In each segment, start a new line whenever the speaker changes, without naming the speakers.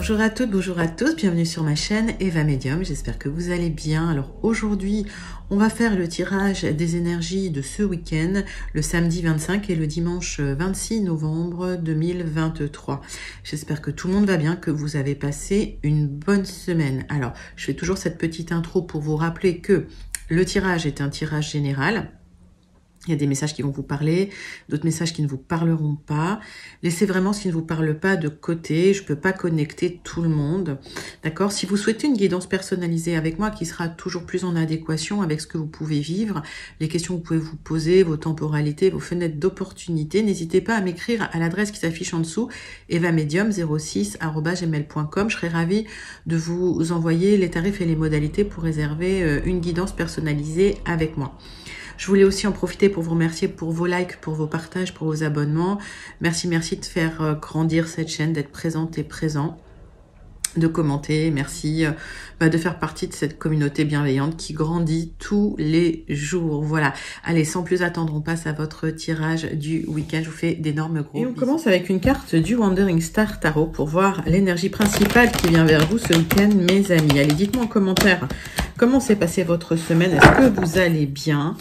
Bonjour à toutes, bonjour à tous, bienvenue sur ma chaîne Eva Medium, j'espère que vous allez bien. Alors aujourd'hui, on va faire le tirage des énergies de ce week-end, le samedi 25 et le dimanche 26 novembre 2023. J'espère que tout le monde va bien, que vous avez passé une bonne semaine. Alors, je fais toujours cette petite intro pour vous rappeler que le tirage est un tirage général. Il y a des messages qui vont vous parler, d'autres messages qui ne vous parleront pas. Laissez vraiment ce qui ne vous parle pas de côté. Je ne peux pas connecter tout le monde. D'accord? Si vous souhaitez une guidance personnalisée avec moi qui sera toujours plus en adéquation avec ce que vous pouvez vivre, les questions que vous pouvez vous poser, vos temporalités, vos fenêtres d'opportunité, n'hésitez pas à m'écrire à l'adresse qui s'affiche en dessous, evamedium06@gmail.com. Je serai ravie de vous envoyer les tarifs et les modalités pour réserver une guidance personnalisée avec moi. Je voulais aussi en profiter pour vous remercier pour vos likes, pour vos partages, pour vos abonnements. Merci de faire grandir cette chaîne, d'être présente et présent, de commenter. Merci de faire partie de cette communauté bienveillante qui grandit tous les jours. Voilà. Allez, sans plus attendre, on passe à votre tirage du week-end. Je vous fais d'énormes gros bisous. Et on commence avec une carte du Wandering Star Tarot pour voir l'énergie principale qui vient vers vous ce week-end, mes amis. Allez, dites-moi en commentaire comment s'est passée votre semaine. Est-ce que vous allez bien?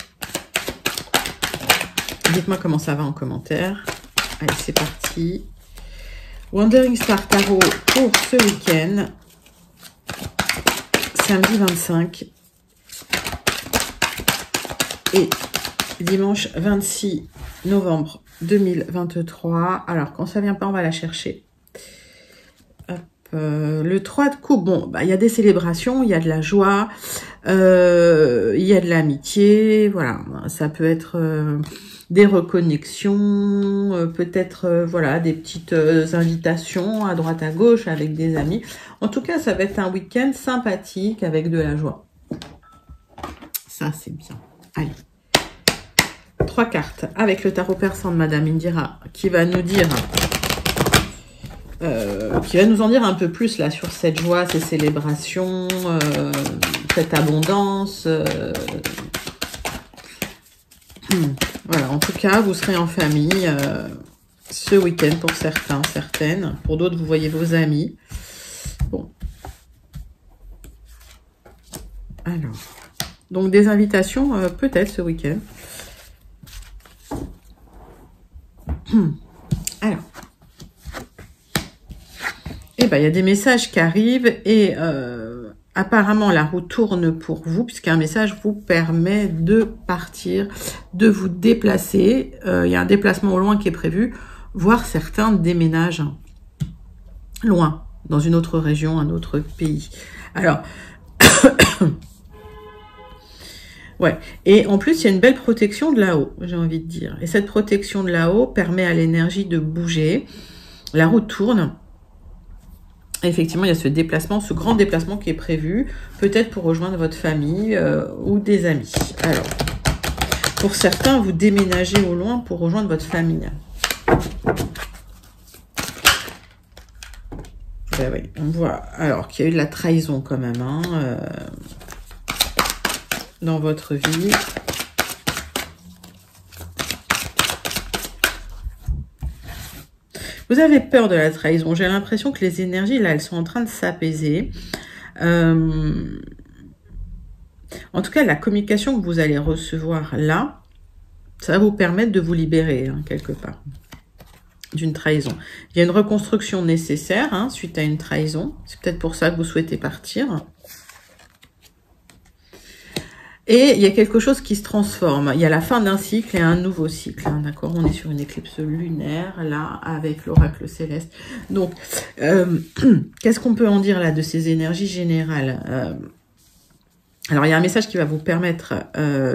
Dites-moi comment ça va en commentaire. Allez, c'est parti. Wandering Star Tarot pour ce week-end. Samedi 25. Et dimanche 26 novembre 2023. Alors, quand ça vient pas, on va la chercher. Hop, le 3 de coupe. Bon, il y a des célébrations, il y a de la joie, il y a de l'amitié. Voilà, ça peut être... des reconnexions, peut-être voilà, des petites invitations à droite à gauche avec des amis. En tout cas, ça va être un week-end sympathique avec de la joie. Ça, c'est bien. Allez. 3 cartes avec le tarot persan de Madame Indira qui va nous dire, qui va nous en dire un peu plus là sur cette joie, ces célébrations, cette abondance. Voilà, en tout cas, vous serez en famille ce week-end pour certains, certaines. Pour d'autres, vous voyez vos amis. Bon. Alors. Donc, des invitations peut-être ce week-end. Alors. Eh bien, il y a des messages qui arrivent et... apparemment, la roue tourne pour vous, puisqu'un message vous permet de partir, de vous déplacer. Il y a un déplacement au loin qui est prévu, voire certains déménagent loin, dans une autre région, un autre pays. Alors, ouais. Et en plus, il y a une belle protection de là-haut, j'ai envie de dire. Et cette protection de là-haut permet à l'énergie de bouger. La roue tourne. Effectivement, il y a ce déplacement, ce grand déplacement qui est prévu, peut-être pour rejoindre votre famille ou des amis. Alors, pour certains, vous déménagez au loin pour rejoindre votre famille. Ben oui, on voit alors qu'il y a eu de la trahison quand même hein, dans votre vie. Vous avez peur de la trahison. J'ai l'impression que les énergies, là, elles sont en train de s'apaiser. En tout cas, la communication que vous allez recevoir là, ça va vous permettre de vous libérer, hein, quelque part, d'une trahison. Il y a une reconstruction nécessaire hein, suite à une trahison. C'est peut-être pour ça que vous souhaitez partir. Et il y a quelque chose qui se transforme. Il y a la fin d'un cycle et un nouveau cycle. Hein, d'accord? On est sur une éclipse lunaire, là, avec l'oracle céleste. Donc, qu'est-ce qu'on peut en dire, là, de ces énergies générales? Alors, il y a un message qui va vous permettre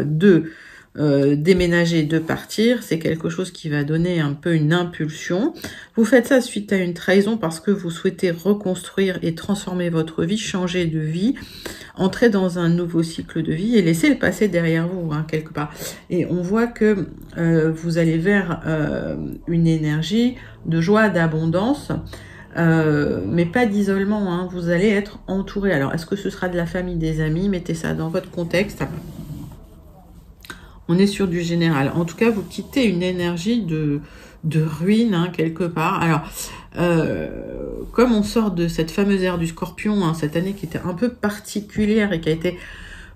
de déménager, de partir. C'est quelque chose qui va donner un peu une impulsion. Vous faites ça suite à une trahison parce que vous souhaitez reconstruire et transformer votre vie, changer de vie, entrer dans un nouveau cycle de vie et laisser le passé derrière vous, hein, quelque part. Et on voit que vous allez vers une énergie de joie, d'abondance, mais pas d'isolement, hein. Vous allez être entouré. Alors, est-ce que ce sera de la famille, des amis? Mettez ça dans votre contexte. On est sur du général. En tout cas, vous quittez une énergie de ruine, hein, quelque part. Alors, comme on sort de cette fameuse ère du Scorpion, hein, cette année qui était un peu particulière et qui a été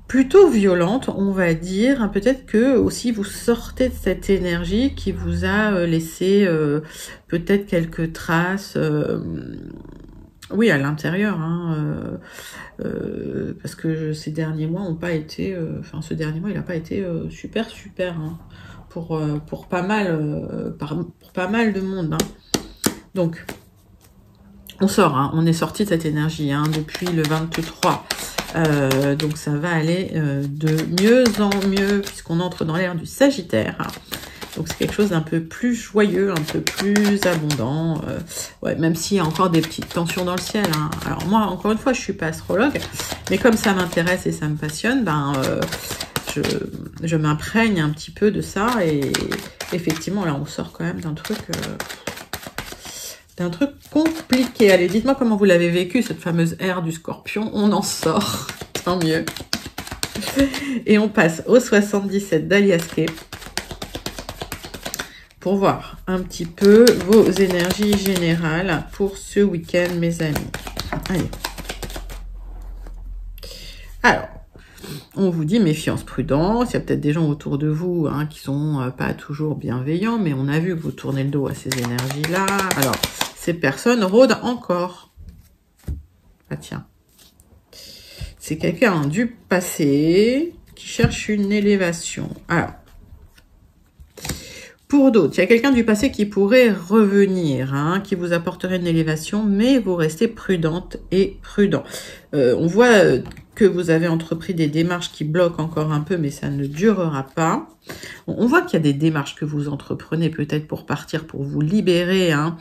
plutôt violente, on va dire, hein, peut-être que aussi vous sortez de cette énergie qui vous a laissé peut-être quelques traces, oui, à l'intérieur, hein, parce que ces derniers mois n'ont pas été, enfin ce dernier mois il n'a pas été super, hein, pour pas mal, pour pas mal de monde, hein. Donc, on sort, hein, on est sorti de cette énergie, hein, depuis le 23. Donc ça va aller de mieux en mieux puisqu'on entre dans l'ère du Sagittaire. Donc c'est quelque chose d'un peu plus joyeux, un peu plus abondant. Ouais, même s'il y a encore des petites tensions dans le ciel, hein. Alors moi, encore une fois, je suis pas astrologue, mais comme ça m'intéresse et ça me passionne, ben je m'imprègne un petit peu de ça et effectivement là on sort quand même d'un truc compliqué. Allez, dites-moi comment vous l'avez vécu, cette fameuse ère du Scorpion. On en sort, tant mieux. Et on passe au 77 d'Alias Kay pour voir un petit peu vos énergies générales pour ce week-end, mes amis. Allez. Alors, on vous dit méfiance, prudence. Il y a peut-être des gens autour de vous, hein, qui sont pas toujours bienveillants, mais on a vu que vous tournez le dos à ces énergies-là. Alors, ces personnes rôdent encore. Ah tiens. C'est quelqu'un du passé qui cherche une élévation. Alors, pour d'autres, il y a quelqu'un du passé qui pourrait revenir, hein, qui vous apporterait une élévation, mais vous restez prudente et prudent. On voit que vous avez entrepris des démarches qui bloquent encore un peu, mais ça ne durera pas. On voit qu'il y a des démarches que vous entreprenez peut-être pour partir, pour vous libérer, hein,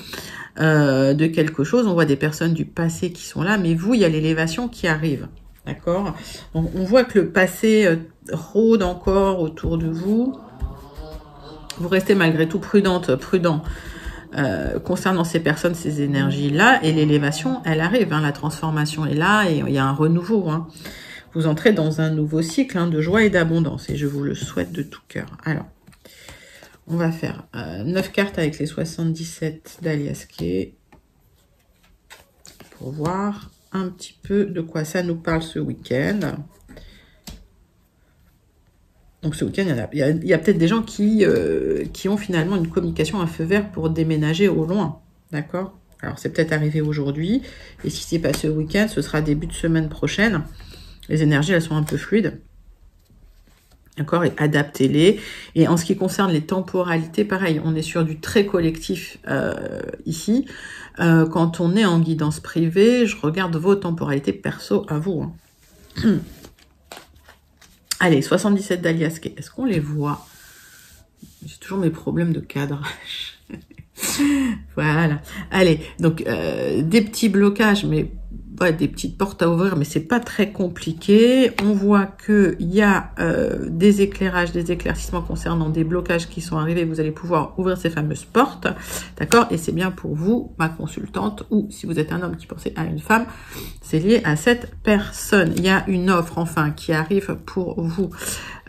de quelque chose. On voit des personnes du passé qui sont là, mais vous, il y a l'élévation qui arrive. D'accord? On voit que le passé rôde encore autour de vous. Vous restez malgré tout prudent concernant ces personnes, ces énergies-là. Et l'élévation, elle arrive. Hein, la transformation est là et il y a un renouveau. Hein. Vous entrez dans un nouveau cycle, hein, de joie et d'abondance. Et je vous le souhaite de tout cœur. Alors, on va faire 9 cartes avec les 77 d'Alias Kay pour voir un petit peu de quoi ça nous parle ce week-end. Donc ce week-end, il y a peut-être des gens qui ont finalement une communication à feu vert pour déménager au loin. D'accord? Alors c'est peut-être arrivé aujourd'hui. Et si c'est pas ce week-end, ce sera début de semaine prochaine. Les énergies, elles sont un peu fluides. D'accord? Et adaptez-les. Et en ce qui concerne les temporalités, pareil, on est sur du très collectif ici. Quand on est en guidance privée, je regarde vos temporalités perso à vous. Hein. Allez, 77 d'Alias Kay. Est-ce qu'on les voit? J'ai toujours mes problèmes de cadrage. Voilà. Allez, donc des petits blocages, mais ouais, des petites portes à ouvrir, mais c'est pas très compliqué. On voit que il y a des éclairages, des éclaircissements concernant des blocages qui sont arrivés. Vous allez pouvoir ouvrir ces fameuses portes, d'accord? Et c'est bien pour vous, ma consultante, ou si vous êtes un homme qui pensait à une femme, c'est lié à cette personne. Il y a une offre, enfin, qui arrive pour vous.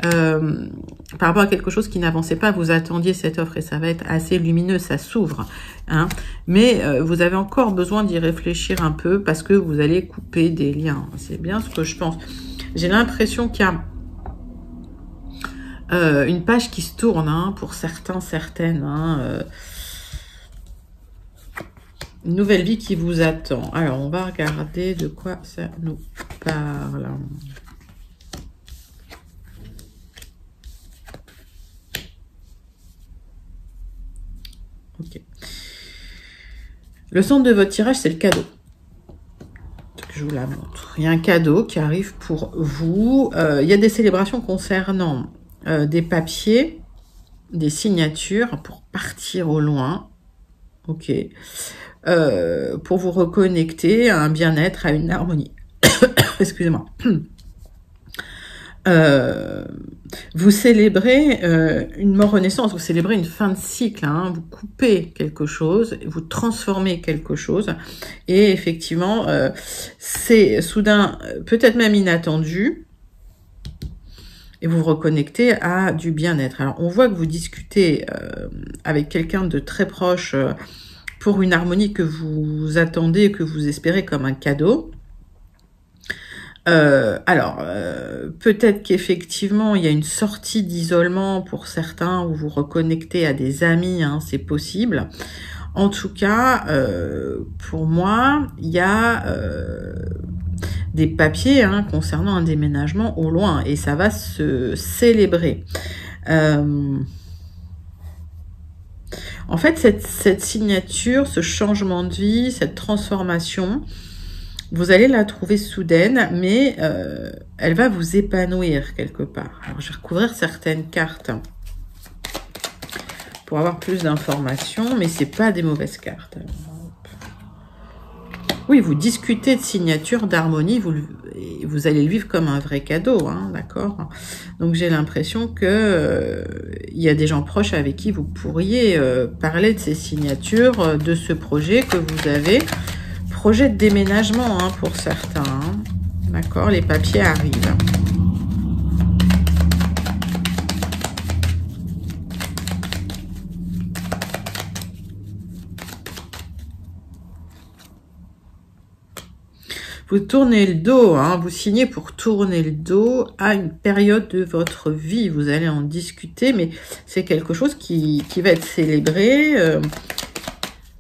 Par rapport à quelque chose qui n'avançait pas, vous attendiez cette offre et ça va être assez lumineux, ça s'ouvre, hein. Mais vous avez encore besoin d'y réfléchir un peu parce que vous allez couper des liens. C'est bien ce que je pense. J'ai l'impression qu'il y a une page qui se tourne, hein, pour certains, certaines, hein, une nouvelle vie qui vous attend. Alors, on va regarder de quoi ça nous parle. Ok. Le centre de votre tirage, c'est le cadeau. Je vous la montre. Il y a un cadeau qui arrive pour vous. Il y a des célébrations concernant des papiers, des signatures pour partir au loin. Ok. Pour vous reconnecter à un bien-être, à une harmonie. Excusez-moi. Vous célébrez une mort-renaissance, vous célébrez une fin de cycle, hein, vous coupez quelque chose, vous transformez quelque chose, et effectivement, c'est soudain, peut-être même inattendu, et vous vous reconnectez à du bien-être. Alors, on voit que vous discutez avec quelqu'un de très proche pour une harmonie que vous attendez, que vous espérez comme un cadeau. Peut-être qu'effectivement, il y a une sortie d'isolement pour certains, où vous reconnectez à des amis, hein, c'est possible. En tout cas, pour moi, il y a des papiers concernant un déménagement au loin, et ça va se célébrer. En fait, cette signature, ce changement de vie, cette transformation, vous allez la trouver soudaine, mais elle va vous épanouir quelque part. Alors, je vais recouvrir certaines cartes pour avoir plus d'informations, mais c'est pas des mauvaises cartes. Oui, vous discutez de signature, d'harmonie, vous allez le vivre comme un vrai cadeau, hein, d'accord? Donc j'ai l'impression que il y a des gens proches avec qui vous pourriez parler de ces signatures, de ce projet que vous avez. Projet de déménagement hein, pour certains. Hein. D'accord, les papiers arrivent. Vous tournez le dos, hein, vous signez pour tourner le dos à une période de votre vie. Vous allez en discuter, mais c'est quelque chose qui va être célébré.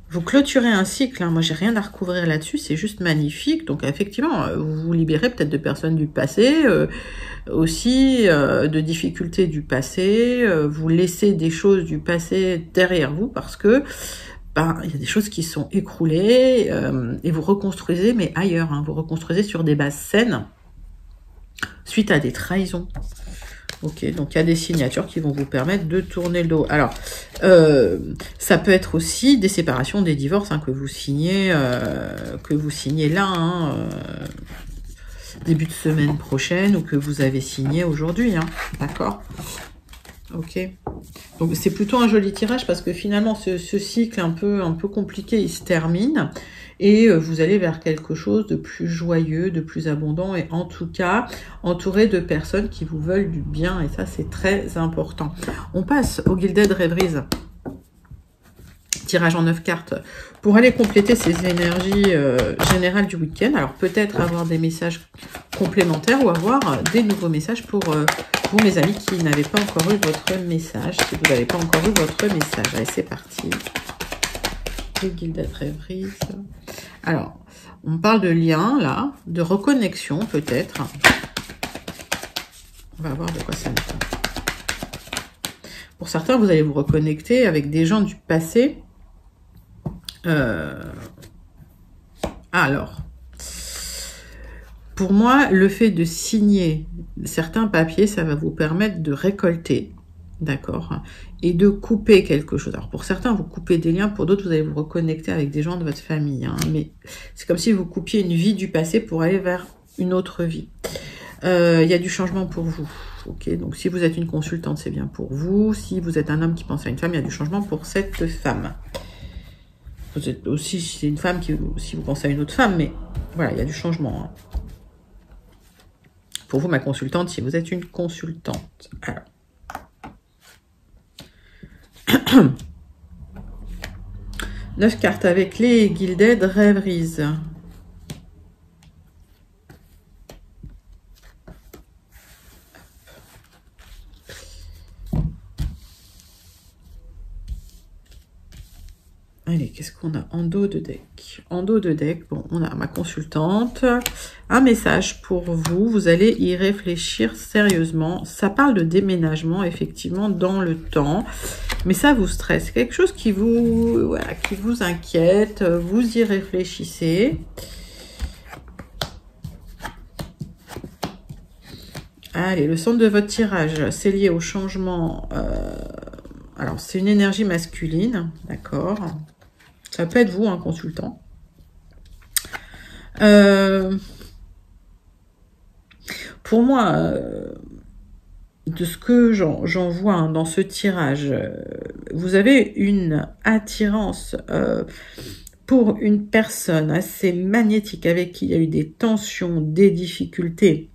Vous clôturez un cycle, hein. Moi j'ai rien à recouvrir là-dessus, c'est juste magnifique. Donc effectivement, vous vous libérez peut-être de personnes du passé, aussi de difficultés du passé, vous laissez des choses du passé derrière vous parce que il y a des choses qui sont écroulées et vous reconstruisez, mais ailleurs, hein, vous reconstruisez sur des bases saines suite à des trahisons. Ok, donc il y a des signatures qui vont vous permettre de tourner le dos. Alors, ça peut être aussi des séparations, des divorces hein, que vous signez là, hein, début de semaine prochaine ou que vous avez signé aujourd'hui, hein, d'accord? Ok. Donc c'est plutôt un joli tirage parce que finalement ce cycle un peu compliqué, il se termine. Et vous allez vers quelque chose de plus joyeux, de plus abondant et en tout cas entouré de personnes qui vous veulent du bien et ça c'est très important. On passe au Gilded Rêveries, tirage en 9 cartes pour aller compléter ces énergies générales du week-end. Alors peut-être avoir des messages complémentaires ou avoir des nouveaux messages pour vous mes amis qui n'avaient pas encore eu votre message, si vous n'avez pas encore eu votre message. Allez c'est parti. Les Gilded Rêveries. Alors, on parle de lien, là, de reconnexion, peut-être. On va voir de quoi ça nous parle. Pour certains, vous allez vous reconnecter avec des gens du passé. Alors, pour moi, le fait de signer certains papiers, ça va vous permettre de récolter. D'accord, et de couper quelque chose. Alors pour certains, vous coupez des liens, pour d'autres, vous allez vous reconnecter avec des gens de votre famille. Hein, mais c'est comme si vous coupiez une vie du passé pour aller vers une autre vie. Il y a du changement pour vous. Ok, donc si vous êtes une consultante, c'est bien pour vous. Si vous êtes un homme qui pense à une femme, il y a du changement pour cette femme. Vous êtes aussi, si c'est une femme, si vous pensez à une autre femme, mais voilà, il y a du changement. Hein. Pour vous, ma consultante, si vous êtes une consultante. Alors. 9 cartes avec les Gilded Rêveries. Allez, qu'est-ce qu'on a en dos de deck? En dos de deck, bon, on a ma consultante. Un message pour vous. Vous allez y réfléchir sérieusement. Ça parle de déménagement, effectivement, dans le temps. Mais ça vous stresse. Quelque chose qui vous, voilà, qui vous inquiète. Vous y réfléchissez. Allez, le centre de votre tirage, c'est lié au changement. Alors, c'est une énergie masculine. D'accord. Ça peut être vous, un consultant. Pour moi, de ce que j'en vois hein, dans ce tirage, vous avez une attirance pour une personne assez magnétique avec qui il y a eu des tensions, des difficultés,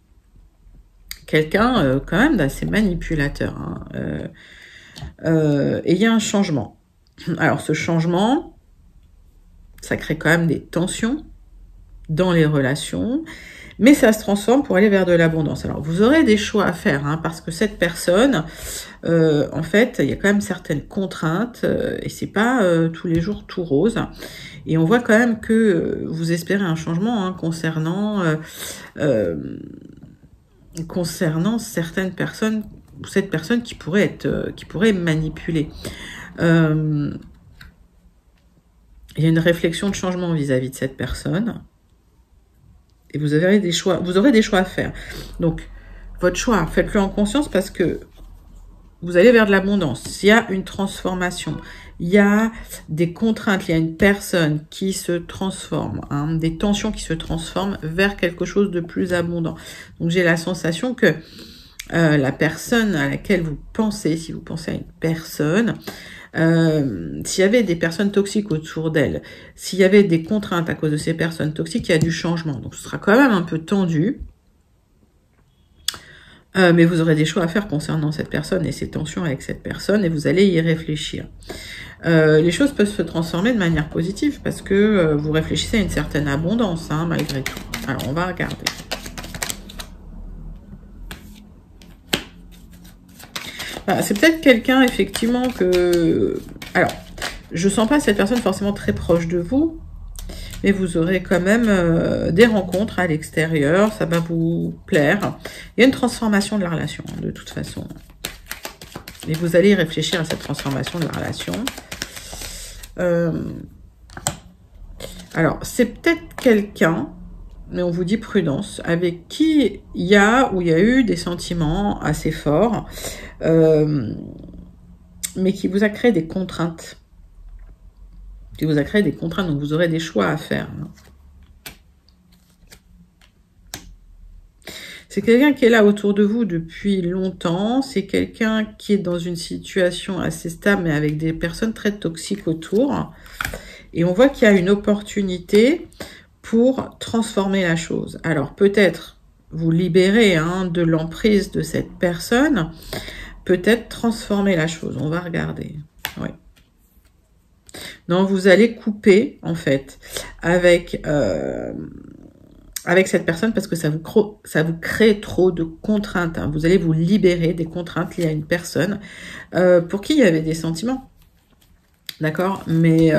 quelqu'un quand même d'assez manipulateur. Hein. Et il y a un changement. Alors ce changement, ça crée quand même des tensions dans les relations, mais ça se transforme pour aller vers de l'abondance. Alors vous aurez des choix à faire, hein, parce que cette personne, en fait, il y a quand même certaines contraintes, et c'est pas tous les jours tout rose. Et on voit quand même que vous espérez un changement, hein, concernant certaines personnes, ou cette personne qui pourrait manipuler. Il y a une réflexion de changement vis-à-vis de cette personne. Et vous aurez des choix à faire. Donc, votre choix, faites-le en conscience parce que vous allez vers de l'abondance. Il y a une transformation. Il y a des contraintes. Il y a une personne qui se transforme. Hein, des tensions qui se transforment vers quelque chose de plus abondant. Donc, j'ai la sensation que la personne à laquelle vous pensez, si vous pensez à une personne, s'il y avait des personnes toxiques autour d'elle, s'il y avait des contraintes à cause de ces personnes toxiques, il y a du changement. Donc ce sera quand même un peu tendu, mais vous aurez des choix à faire concernant cette personne et ses tensions avec cette personne, et vous allez y réfléchir. Les choses peuvent se transformer de manière positive parce que vous réfléchissez à une certaine abondance, hein, malgré tout. Alors on va regarder. C'est peut-être quelqu'un, effectivement, que... Alors, je sens pas cette personne forcément très proche de vous, mais vous aurez quand même des rencontres à l'extérieur, ça va vous plaire. Il y a une transformation de la relation, hein, de toute façon. Et vous allez réfléchir à cette transformation de la relation. Alors, c'est peut-être quelqu'un, mais on vous dit prudence, avec qui il y a eu des sentiments assez forts, mais qui vous a créé des contraintes. Donc vous aurez des choix à faire. C'est quelqu'un qui est là autour de vous depuis longtemps, c'est quelqu'un qui est dans une situation assez stable, mais avec des personnes très toxiques autour. Et on voit qu'il y a une opportunité pour transformer la chose. Alors peut-être vous libérer, hein, de l'emprise de cette personne, peut-être transformer la chose. On va regarder. Oui. Non, vous allez couper en fait avec cette personne parce que ça vous crée trop de contraintes. Hein. Vous allez vous libérer des contraintes liées à une personne pour qui il y avait des sentiments. D'accord, mais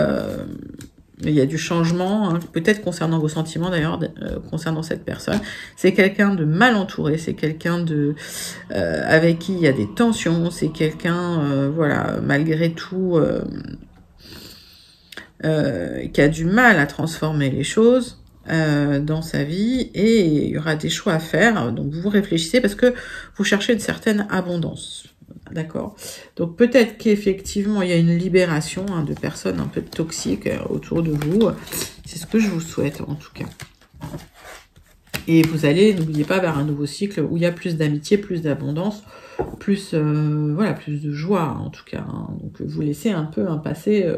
il y a du changement, hein, peut-être concernant vos sentiments d'ailleurs, concernant cette personne. C'est quelqu'un de mal entouré, c'est quelqu'un avec qui il y a des tensions, c'est quelqu'un, voilà, malgré tout, qui a du mal à transformer les choses dans sa vie, et il y aura des choix à faire. Donc vous réfléchissez parce que vous cherchez une certaine abondance. D'accord. Donc peut-être qu'effectivement il y a une libération, hein, de personnes un peu toxiques autour de vous. C'est ce que je vous souhaite en tout cas. Et vous allez, n'oubliez pas, vers un nouveau cycle où il y a plus d'amitié, plus d'abondance, plus voilà, plus de joie en tout cas. Hein. Donc vous laissez un peu un passé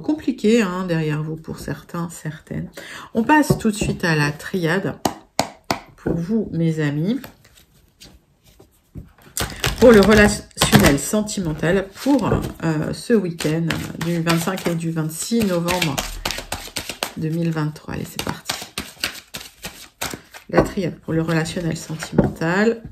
compliqué, hein, derrière vous pour certains, certaines. On passe tout de suite à la triade pour vous, mes amis. Pour le relationnel sentimental pour ce week-end du 25 et du 26 novembre 2023. Allez, c'est parti. La triade pour le relationnel sentimental.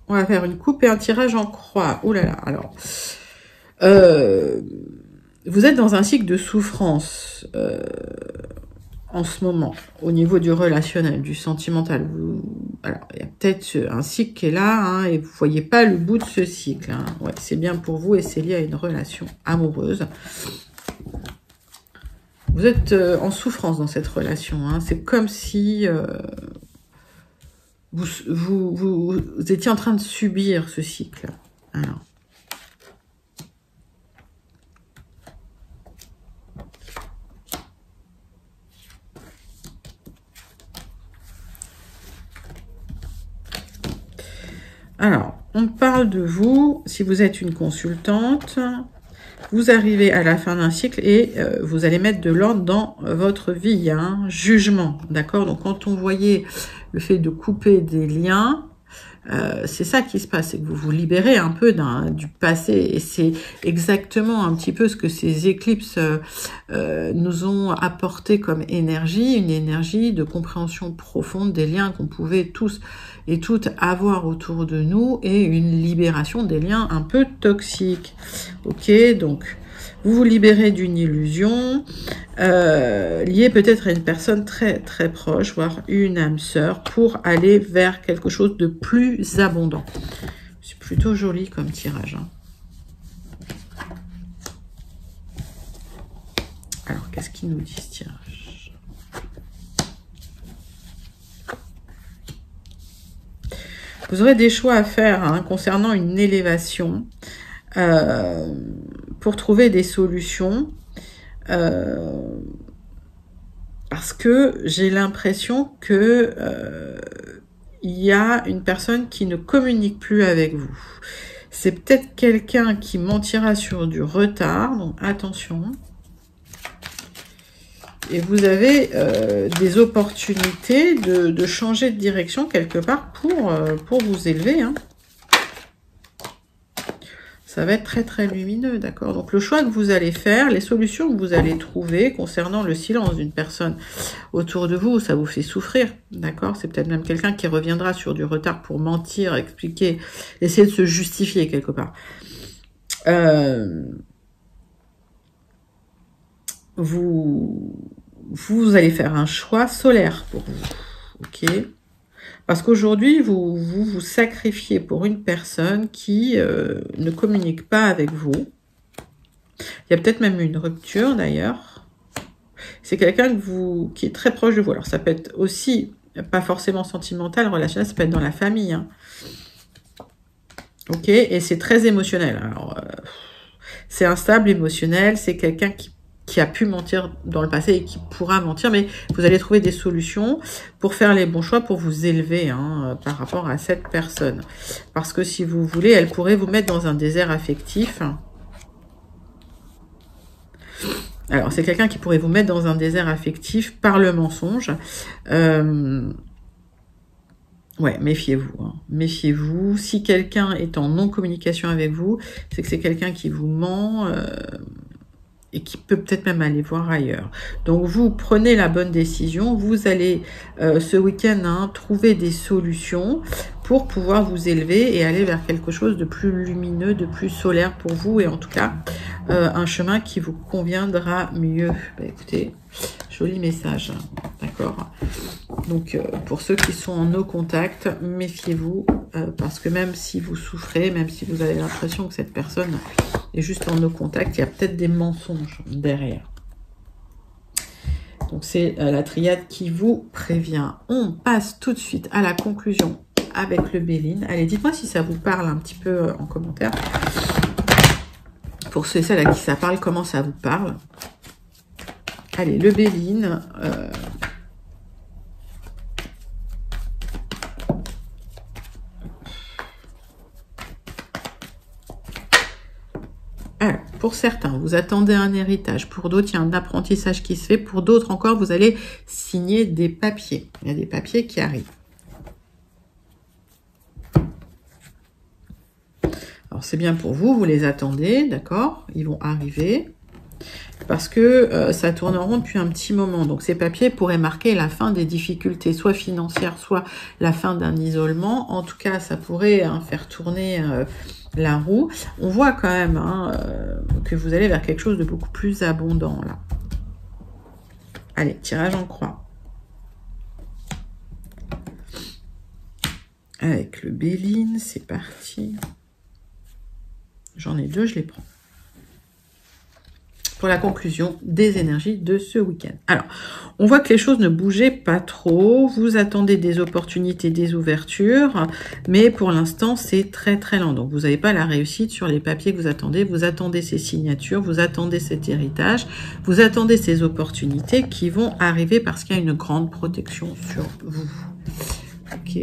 On va faire une coupe et un tirage en croix. Ouh là là, alors... vous êtes dans un cycle de souffrance en ce moment, au niveau du relationnel, du sentimental. Alors, il y a peut-être un cycle qui est là, hein, et vous ne voyez pas le bout de ce cycle. Hein. Ouais, c'est bien pour vous et c'est lié à une relation amoureuse. Vous êtes en souffrance dans cette relation. Hein. C'est comme si vous étiez en train de subir ce cycle. Alors. Alors, on parle de vous, si vous êtes une consultante, vous arrivez à la fin d'un cycle et vous allez mettre de l'ordre dans votre vie. Hein, jugement, d'accord? Donc, quand on voyait le fait de couper des liens, c'est ça qui se passe, c'est que vous vous libérez un peu du passé, et c'est exactement un petit peu ce que ces éclipses nous ont apporté comme énergie, une énergie de compréhension profonde des liens qu'on pouvait tous et toutes avoir autour de nous, et une libération des liens un peu toxiques. Ok, donc vous vous libérez d'une illusion liée peut-être à une personne très très proche, voire une âme sœur, pour aller vers quelque chose de plus abondant. C'est plutôt joli comme tirage. Hein. Alors, qu'est-ce qu'il nous dit ce tirage? Vous aurez des choix à faire hein, concernant une élévation pour trouver des solutions. Parce que j'ai l'impression que il y a une personne qui ne communique plus avec vous. C'est peut-être quelqu'un qui mentira sur du retard, donc attention. Et vous avez des opportunités de changer de direction quelque part pour vous élever. Hein. Ça va être très très lumineux, d'accord? Donc le choix que vous allez faire, les solutions que vous allez trouver concernant le silence d'une personne autour de vous, ça vous fait souffrir, d'accord? C'est peut-être même quelqu'un qui reviendra sur du retard pour mentir, expliquer, essayer de se justifier quelque part. Vous allez faire un choix solaire pour vous, ok? Parce qu'aujourd'hui, vous sacrifiez pour une personne qui ne communique pas avec vous. Il y a peut-être même une rupture d'ailleurs. C'est quelqu'un qui est très proche de vous. Alors ça peut être aussi, pas forcément sentimental, relationnel, ça peut être dans la famille. Hein. Ok, et c'est très émotionnel. Alors, c'est instable, émotionnel, c'est quelqu'un qui a pu mentir dans le passé et qui pourra mentir, mais vous allez trouver des solutions pour faire les bons choix, pour vous élever hein, par rapport à cette personne. Parce que si vous voulez, elle pourrait vous mettre dans un désert affectif. Alors, c'est quelqu'un qui pourrait vous mettre dans un désert affectif par le mensonge. Ouais, méfiez-vous. Hein. Méfiez-vous. Si quelqu'un est en non-communication avec vous, c'est que c'est quelqu'un qui vous ment... et qui peut peut-être même aller voir ailleurs. Donc, vous prenez la bonne décision. Vous allez, ce week-end, hein, trouver des solutions pour pouvoir vous élever et aller vers quelque chose de plus lumineux, de plus solaire pour vous. Et en tout cas, un chemin qui vous conviendra mieux. Bah, écoutez, joli message. D'accord. Donc, pour ceux qui sont en no contact, méfiez-vous. Parce que même si vous souffrez, même si vous avez l'impression que cette personne est juste en no contact, il y a peut-être des mensonges derrière. Donc c'est la triade qui vous prévient. On passe tout de suite à la conclusion avec le Béline. Allez, dites-moi si ça vous parle un petit peu en commentaire. Pour ceux et celles à qui ça parle, comment ça vous parle. Allez, le Béline. Pour certains, vous attendez un héritage. Pour d'autres, il y a un apprentissage qui se fait. Pour d'autres encore, vous allez signer des papiers. Il y a des papiers qui arrivent. Alors, c'est bien pour vous. Vous les attendez, d'accord? Ils vont arriver. Parce que ça tourne en rond depuis un petit moment. Donc, ces papiers pourraient marquer la fin des difficultés, soit financières, soit la fin d'un isolement. En tout cas, ça pourrait faire tourner... la roue. On voit quand même hein, que vous allez vers quelque chose de beaucoup plus abondant là. Allez, tirage en croix. Avec le Béline, c'est parti. J'en ai deux, je les prends. Pour la conclusion des énergies de ce week-end. Alors, on voit que les choses ne bougeaient pas trop. Vous attendez des opportunités, des ouvertures, mais pour l'instant, c'est très très lent. Donc, vous n'avez pas la réussite sur les papiers que vous attendez. Vous attendez ces signatures, vous attendez cet héritage, vous attendez ces opportunités qui vont arriver parce qu'il y a une grande protection sur vous. Ok.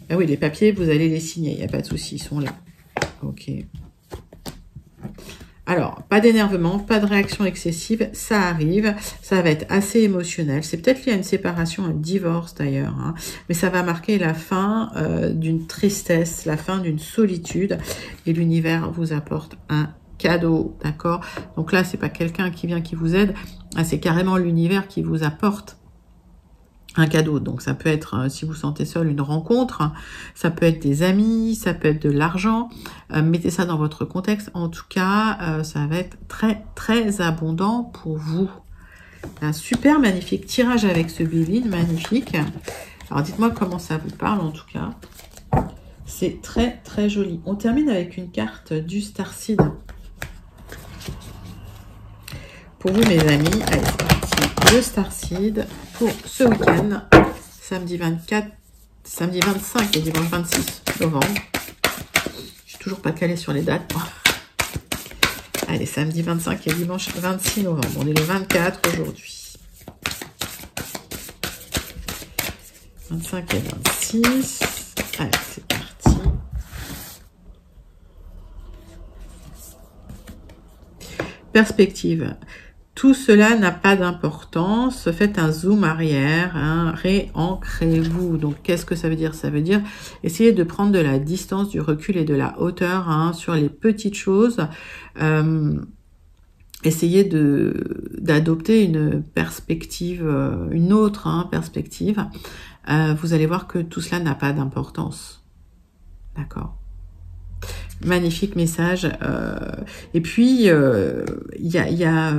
Ah oui, les papiers, vous allez les signer. Il n'y a pas de souci, ils sont là. Ok. Alors, pas d'énervement, pas de réaction excessive, ça arrive, ça va être assez émotionnel. C'est peut-être lié à une séparation, un divorce d'ailleurs, hein, mais ça va marquer la fin d'une tristesse, la fin d'une solitude, et l'univers vous apporte un cadeau, d'accord? Donc là, c'est pas quelqu'un qui vient qui vous aide, c'est carrément l'univers qui vous apporte un cadeau. Donc ça peut être, si vous sentez seul, une rencontre, ça peut être des amis, ça peut être de l'argent, mettez ça dans votre contexte. En tout cas, ça va être très très abondant pour vous. Un super magnifique tirage avec ce Béline, magnifique. Alors dites-moi comment ça vous parle en tout cas. C'est très très joli. On termine avec une carte du Starseed. Pour vous mes amis, allez c'est parti. Le Starseed pour ce week-end, samedi 24, samedi 25 et dimanche 26 novembre. Je suis toujours pas calée sur les dates. Allez, samedi 25 et dimanche 26 novembre. On est le 24 aujourd'hui. 25 et 26. Allez, c'est parti. Perspective. Tout cela n'a pas d'importance. Faites un zoom arrière, hein, réancrez-vous. Donc, qu'est-ce que ça veut dire? Ça veut dire essayer de prendre de la distance, du recul et de la hauteur hein, sur les petites choses. Essayez d'adopter une perspective, une autre hein, perspective. Vous allez voir que tout cela n'a pas d'importance. D'accord? Magnifique message. Et puis, il y a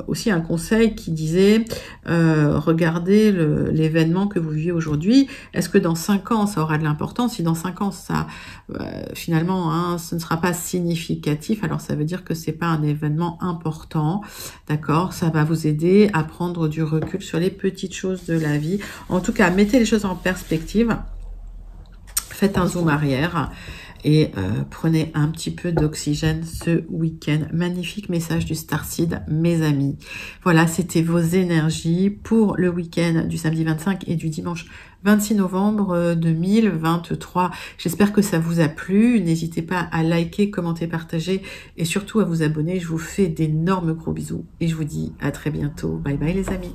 aussi un conseil qui disait, regardez l'événement que vous vivez aujourd'hui. Est-ce que dans 5 ans, ça aura de l'importance? Si dans 5 ans, ça, finalement, hein, ce ne sera pas significatif, alors ça veut dire que c'est pas un événement important. D'accord? Ça va vous aider à prendre du recul sur les petites choses de la vie. En tout cas, mettez les choses en perspective. Faites un zoom arrière. Et prenez un petit peu d'oxygène ce week-end. Magnifique message du Starseed, mes amis. Voilà, c'était vos énergies pour le week-end du samedi 25 et du dimanche 26 novembre 2023. J'espère que ça vous a plu. N'hésitez pas à liker, commenter, partager et surtout à vous abonner. Je vous fais d'énormes gros bisous et je vous dis à très bientôt. Bye bye les amis.